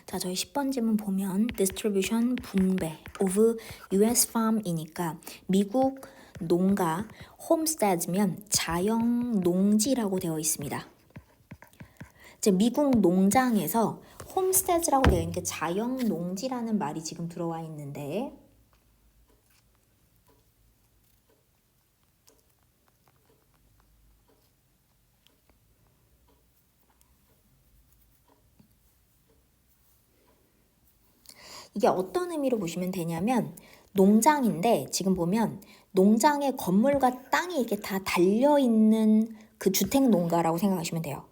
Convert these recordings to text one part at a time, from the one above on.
자, 저희 10번 질문 보면 distribution 분배 of US farm이니까 미국 농가 homestead면 자영 농지라고 되어 있습니다. 이제 미국 농장에서 homestead라고 되어 있는 게 자영 농지라는 말이 지금 들어와 있는데 이게 어떤 의미로 보시면 되냐면 농장인데 지금 보면 농장에 건물과 땅이 이렇게 다 달려있는 그 주택 농가라고 생각하시면 돼요.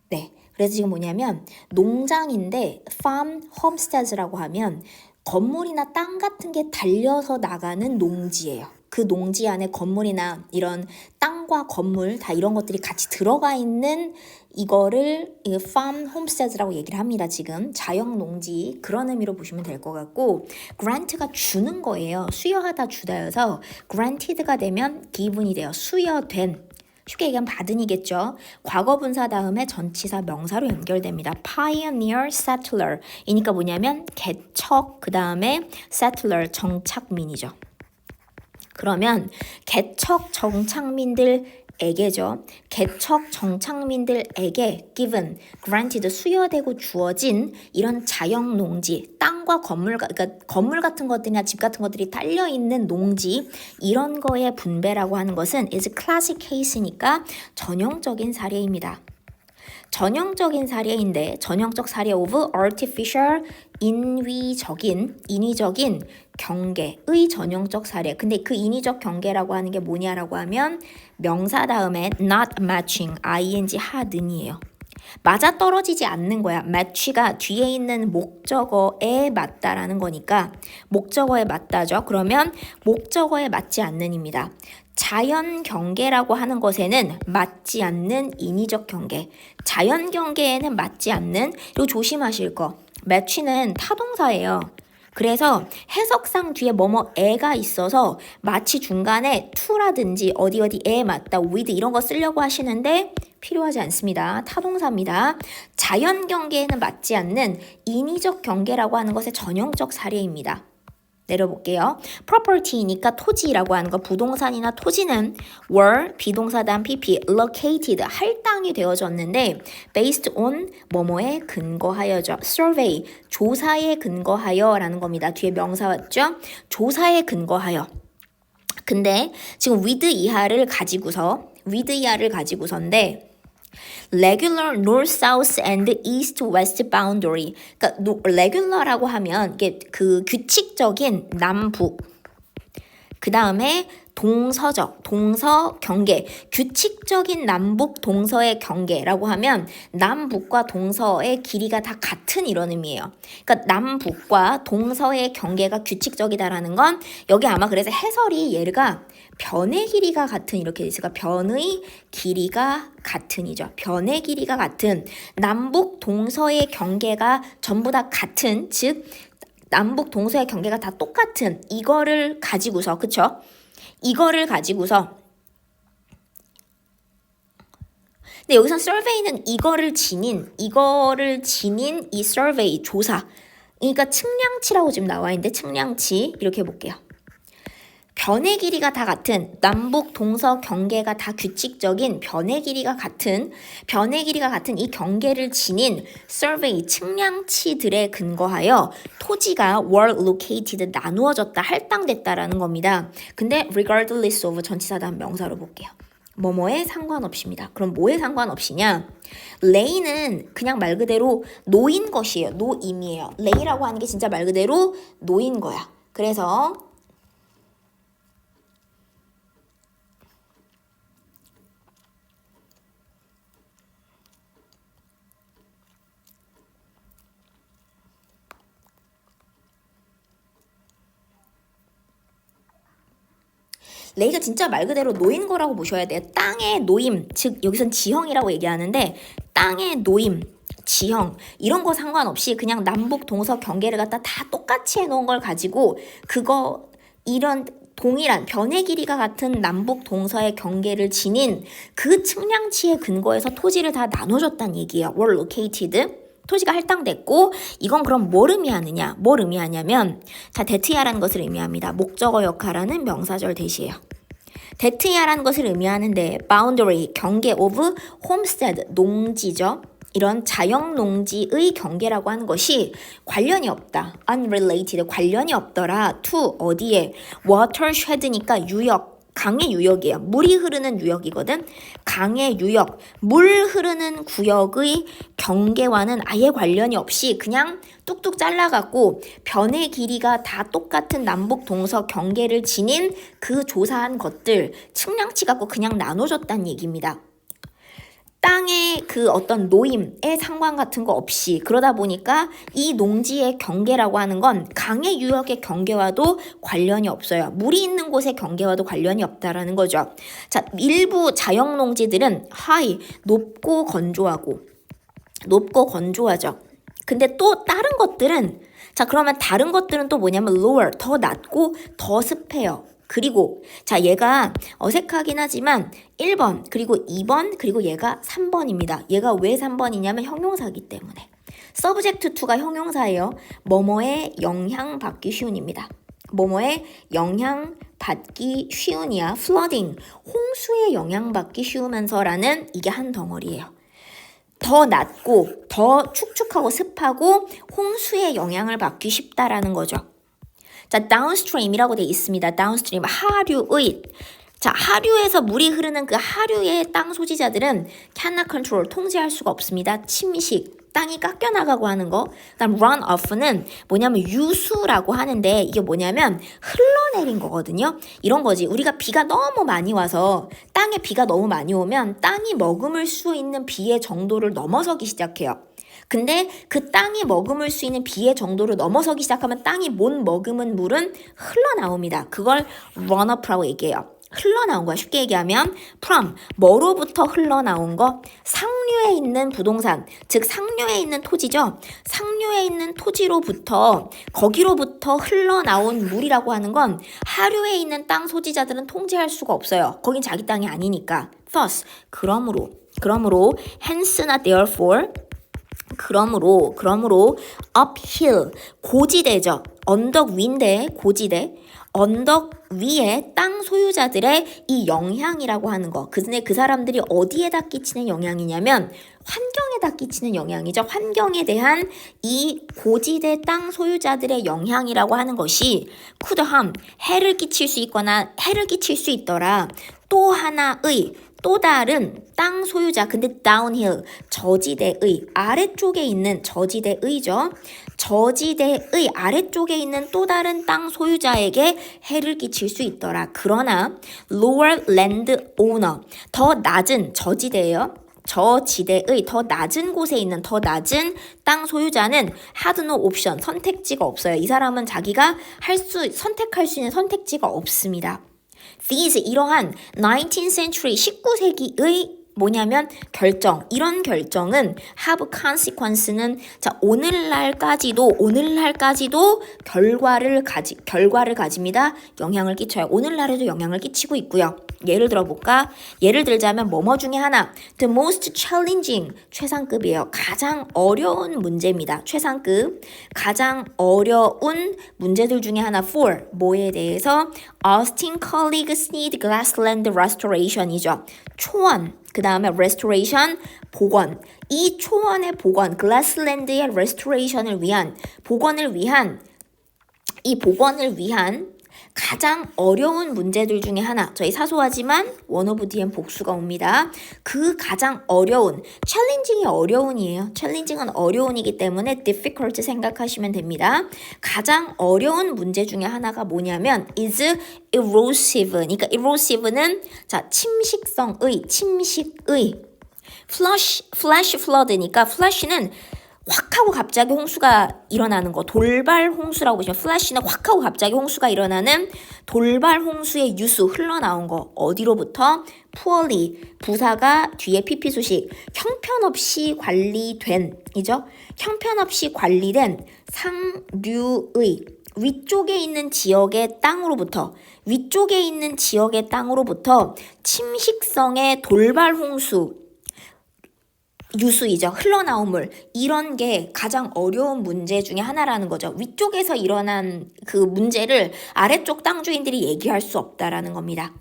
네, 그래서 지금 뭐냐면 농장인데 farm homesteads라고 하면 건물이나 땅 같은 게 달려서 나가는 농지예요. 그 농지 안에 건물이나 이런 땅과 건물 다 이런 것들이 같이 들어가 있는 이거를 farm homesteads라고 얘기를 합니다. 지금 자영 농지 그런 의미로 보시면 될 것 같고 grant가 주는 거예요. 수여하다 주다여서 granted가 되면 given이 돼요. 수여된 쉽게 얘기하면 받은이겠죠. 과거 분사 다음에 전치사 명사로 연결됩니다. pioneer settler 이니까 뭐냐면 개척 그 다음에 settler 정착민이죠. 그러면 개척 정착민들에게죠. 개척 정착민들에게 given, granted 수여되고 주어진 이런 자영 농지, 땅과 건물, 그러니까 건물 같은 것들이나 집 같은 것들이 딸려 있는 농지 이런 거의 분배라고 하는 것은 is classic case니까 전형적인 사례입니다. 전형적인 사례인데 전형적 사례 of artificial 인위적인 경계의 전형적 사례. 근데 그 인위적 경계라고 하는 게 뭐냐라고 하면 명사 다음에 not matching ing 하는이에요. 맞아 떨어지지 않는 거야. match가 뒤에 있는 목적어에 맞다라는 거니까 목적어에 맞다죠. 그러면 목적어에 맞지 않는입니다. 자연 경계라고 하는 것에는 맞지 않는 인위적 경계. 자연 경계에는 맞지 않는 이거 조심하실 거. match는 타동사예요. 그래서 해석상 뒤에 뭐뭐에가 있어서 마치 중간에 to라든지 어디에 맞다, with 이런 거 쓰려고 하시는데 필요하지 않습니다. 타동사입니다. 자연 경계에는 맞지 않는 인위적 경계라고 하는 것의 전형적 사례입니다. 내려볼게요. property니까 토지라고 하는 거 부동산이나 토지는 were 비동사 다음 pp located 할당이 되어졌는데 based on 뭐뭐에 근거하여죠. survey 조사에 근거하여 라는 겁니다. 뒤에 명사 왔죠? 조사에 근거하여. 근데 지금 with 이하를 가지고서인데 regular north, south, and east, west boundary. 그러니까 regular라고 하면 이게 그 규칙적인 남북. 그 다음에 동서 경계. 규칙적인 남북 동서의 경계라고 하면 남북과 동서의 길이가 다 같은 이런 의미예요. 그러니까 남북과 동서의 경계가 규칙적이다라는 건 여기 아마 그래서 해설이 얘가 변의 길이가 같은 이렇게 있으니까 변의 길이가 같은이죠. 변의 길이가 같은 남북 동서의 경계가 전부 다 같은 즉 남북 동서의 경계가 다 똑같은 이거를 가지고서 그쵸? 이거를 가지고서 근데 여기서 survey는 이거를 지닌 이 survey 조사 그러니까 측량치라고 지금 나와 있는데 측량치 이렇게 해볼게요. 변의 길이가 다 같은 남북 동서 경계가 다 규칙적인 변의 길이가 같은 이 경계를 지닌 survey 측량치들에 근거하여 토지가 were located 나누어졌다 할당됐다라는 겁니다. 근데 regardless of 전치사 다음 명사로 볼게요. 뭐뭐에 상관없이입니다. 그럼 뭐에 상관없이냐? lay는 그냥 말 그대로 놓인 것이에요. 놓임이에요. lay라고 하는 게 진짜 말 그대로 놓인 거야. 그래서 레이가 진짜 말 그대로 놓인 거라고 보셔야 돼요. 땅의 놓임, 즉 여기선 지형이라고 얘기하는데 땅의 놓임, 지형 이런 거 상관없이 그냥 남북 동서 경계를 갖다 다 똑같이 해놓은 걸 가지고 이런 동일한 변의 길이가 같은 남북 동서의 경계를 지닌 그 측량치에 근거해서 토지를 다 나눠줬다는 얘기예요. were located. 토지가 할당됐고 이건 그럼 뭘 의미하느냐? 뭘 의미하냐면 자, 데트야라는 것을 의미합니다. 목적어 역할하는 명사절 대시예요. 데트야라는 것을 의미하는데 boundary, 경계 of homestead, 농지죠. 이런 자영농지의 경계라고 하는 것이 관련이 없다. unrelated, 관련이 없더라. to, 어디에? watershed니까 유역, 강의 유역이에요. 물이 흐르는 유역이거든. 강의 유역, 물 흐르는 구역의 경계와는 아예 관련이 없이 그냥 뚝뚝 잘라갖고 변의 길이가 다 똑같은 남북 동서 경계를 지닌 그 조사한 것들 측량치 갖고 그냥 나눠줬다는 얘기입니다. 땅의 그 어떤 노임의 상관 같은 거 없이 그러다 보니까 이 농지의 경계라고 하는 건 강의 유역의 경계와도 관련이 없어요. 물이 있는 곳의 경계와도 관련이 없다라는 거죠. 자, 일부 자영 농지들은 high, 높고 건조하죠. 근데 또 다른 것들은 자, 그러면 다른 것들은 또 뭐냐면 lower, 더 낮고 더 습해요. 그리고 자, 얘가 어색하긴 하지만 1번 그리고 2번 그리고 얘가 3번입니다. 얘가 왜 3번이냐면 형용사이기 때문에. subject to가 형용사예요. 뭐뭐에 영향받기 쉬운입니다. 뭐뭐에 영향받기 쉬운이야. flooding, 홍수에 영향받기 쉬우면서라는 이게 한 덩어리예요. 더 낮고 더 축축하고 습하고 홍수에 영향을 받기 쉽다라는 거죠. 자, downstream이라고 돼 있습니다. downstream, 하류의. 자, 하류에서 물이 흐르는 그 하류의 땅 소지자들은 cannot control, 통제할 수가 없습니다. 침식, 땅이 깎여나가고 하는 거. 그다음 runoff는 뭐냐면 유수라고 하는데 이게 뭐냐면 흘러내린 거거든요. 이런 거지. 우리가 비가 너무 많이 와서 땅에 비가 너무 많이 오면 땅이 머금을 수 있는 비의 정도를 넘어서기 시작해요. 근데 그 땅이 머금을 수 있는 비의 정도를 넘어서기 시작하면 땅이 못 머금은 물은 흘러나옵니다. 그걸 runoff라고 얘기해요. 흘러나온 거야. 쉽게 얘기하면 from, 뭐로부터 흘러나온 거? 상류에 있는 부동산, 즉 상류에 있는 토지죠. 상류에 있는 토지로부터 거기로부터 흘러나온 물이라고 하는 건 하류에 있는 땅 소지자들은 통제할 수가 없어요. 거긴 자기 땅이 아니니까. thus, 그러므로 hence나 therefore, 그러므로 uphill, 고지대죠. 언덕 위인데 고지대. 언덕 위에 땅 소유자들의 이 영향이라고 하는 거. 근데 그 사람들이 어디에다 끼치는 영향이냐면 환경에다 끼치는 영향이죠. 환경에 대한 이 고지대 땅 소유자들의 영향이라고 하는 것이 could harm, 해를 끼칠 수 있거나 해를 끼칠 수 있더라. 또 하나의 또 다른 땅 소유자, 근데 downhill, 저지대의 아래쪽에 있는 저지대의죠. 저지대의 아래쪽에 있는 또 다른 땅 소유자에게 해를 끼칠 수 있더라. 그러나 lower land owner, 더 낮은 저지대예요. 저지대의 더 낮은 곳에 있는 더 낮은 땅 소유자는 had no option, 선택지가 없어요. 이 사람은 자기가 선택할 수 있는 선택지가 없습니다. These, 이러한 19th century, 19세기의 뭐냐면 결정, 이런 결정은 have consequence는 자, 오늘날까지도 결과를 가집니다. 영향을 끼쳐요. 오늘날에도 영향을 끼치고 있고요. 예를 들어볼까? 예를 들자면 뭐뭐 중에 하나, the most challenging, 최상급이에요. 가장 어려운 문제입니다. 최상급. 가장 어려운 문제들 중에 하나, for, 뭐에 대해서? Austin colleagues need grassland restoration이죠. 초원. 그 다음에 restoration, 복원. 이 초원의 복원, grassland의 restoration을 위한, 복원을 위한 가장 어려운 문제들 중에 하나. 저희 사소하지만 one of 뒤엔 복수가 옵니다. 그 가장 어려운, challenging이 어려운이에요. challenging은 어려운이기 때문에 difficult 생각하시면 됩니다. 가장 어려운 문제 중에 하나가 뭐냐면 is erosive. 그러니까 erosive는 자, 침식의 flash flood니까 flash는 확 하고 갑자기 홍수가 일어나는 거, 돌발 홍수라고 보시면 flash는 확 하고 갑자기 홍수가 일어나는 돌발 홍수의 유수, 흘러나온 거. 어디로부터? poorly, 부사가 뒤에 pp 수식, 형편없이 관리된 이죠. 형편없이 관리된 상류의 위쪽에 있는 지역의 땅으로부터 침식성의 돌발 홍수, 유수이죠. 흘러나온 물. 이런 게 가장 어려운 문제 중에 하나라는 거죠. 위쪽에서 일어난 그 문제를 아래쪽 땅 주인들이 얘기할 수 없다라는 겁니다.